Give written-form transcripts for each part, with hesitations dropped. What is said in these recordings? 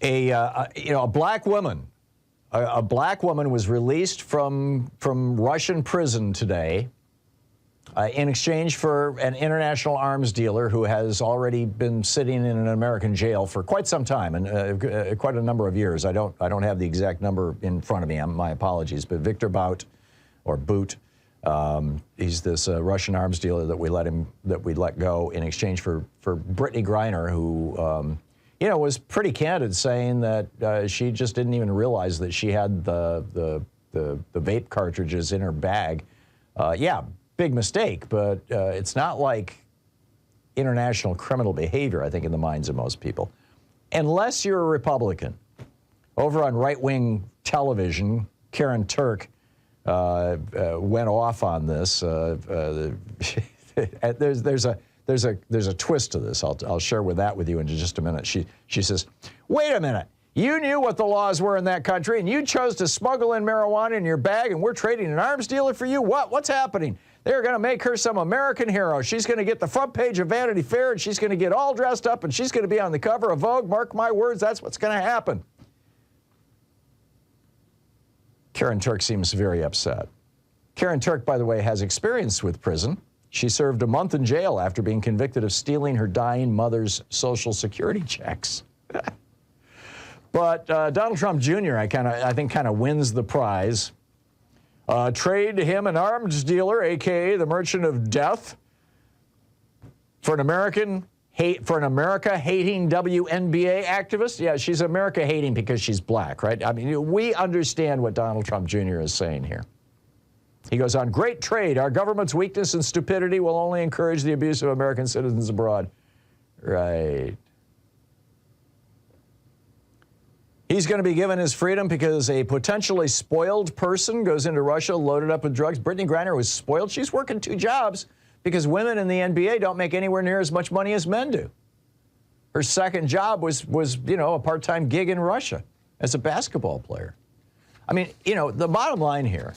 A black woman, a black woman was released from Russian prison today in exchange for an international arms dealer who has already been sitting in an American jail for quite some time and quite a number of years. I don't have the exact number in front of me. My apologies, but Victor Bout, or Boot, he's this Russian arms dealer that we let go in exchange for Brittney Griner, who was pretty candid, saying that she just didn't even realize that she had the vape cartridges in her bag. Yeah, big mistake, but it's not like international criminal behavior, I think, in the minds of most people. Unless you're a Republican. Over on right-wing television, Karen Turk went off on this. There's a twist to this. I'll share with you in just a minute. She says, "Wait a minute. You knew what the laws were in that country, and you chose to smuggle in marijuana in your bag, and we're trading an arms dealer for you? What's happening? They're going to make her some American hero. She's going to get the front page of Vanity Fair, and she's going to get all dressed up, and she's going to be on the cover of Vogue. Mark my words, that's what's going to happen." Karen Turk seems very upset. Karen Turk, by the way, has experience with prison. She served a month in jail after being convicted of stealing her dying mother's Social Security checks. But Donald Trump Jr., I think, wins the prize. Trade him an arms dealer, a.k.a. the Merchant of Death, for an America-hating WNBA activist. Yeah, she's America-hating because she's black, right? I mean, we understand what Donald Trump Jr. is saying here. He goes on, "Great trade. Our government's weakness and stupidity will only encourage the abuse of American citizens abroad." Right. He's going to be given his freedom because a potentially spoiled person goes into Russia loaded up with drugs. Brittney Griner was spoiled. She's working 2 jobs because women in the NBA don't make anywhere near as much money as men do. Her second job was a part-time gig in Russia as a basketball player. I mean, the bottom line here,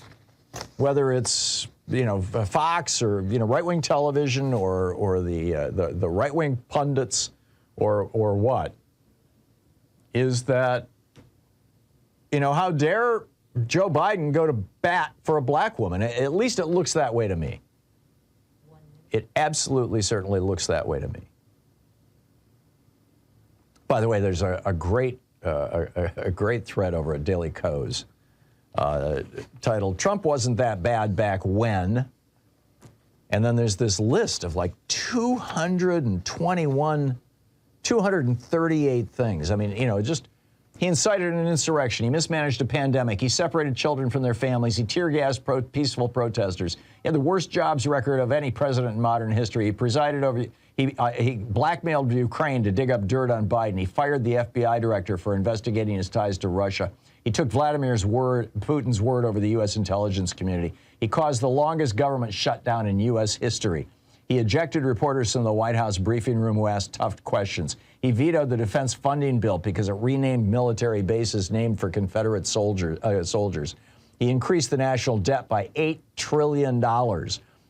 whether it's Fox or right-wing television or the right-wing pundits or what, is that how dare Joe Biden go to bat for a black woman? At least it looks that way to me. It absolutely certainly looks that way to me. By the way, there's a great thread over at Daily Kos titled "Trump Wasn't That Bad Back When," and then there's this list of like 238 things. I mean, he incited an insurrection. He mismanaged a pandemic. He separated children from their families. He tear-gassed peaceful protesters. He had the worst jobs record of any president in modern history. He presided over. He blackmailed Ukraine to dig up dirt on Biden. He fired the FBI director for investigating his ties to Russia. He took Putin's word over the U.S. intelligence community. He caused the longest government shutdown in U.S. history. He ejected reporters from the White House briefing room who asked tough questions. He vetoed the defense funding bill because it renamed military bases named for Confederate soldiers. He increased the national debt by $8 trillion.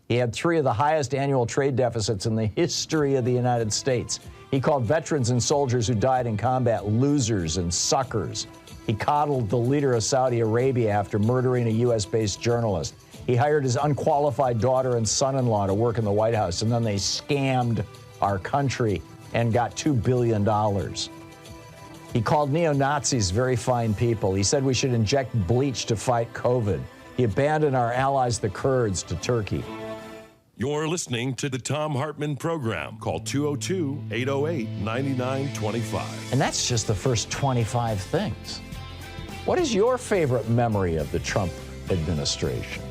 He had 3 of the highest annual trade deficits in the history of the United States. He called veterans and soldiers who died in combat losers and suckers. He coddled the leader of Saudi Arabia after murdering a U.S.-based journalist. He hired his unqualified daughter and son-in-law to work in the White House, and then they scammed our country and got $2 billion. He called neo-Nazis very fine people. He said we should inject bleach to fight COVID. He abandoned our allies, the Kurds, to Turkey. You're listening to the Thom Hartmann Program. Call 202-808-9925. And that's just the first 25 things. What is your favorite memory of the Trump administration?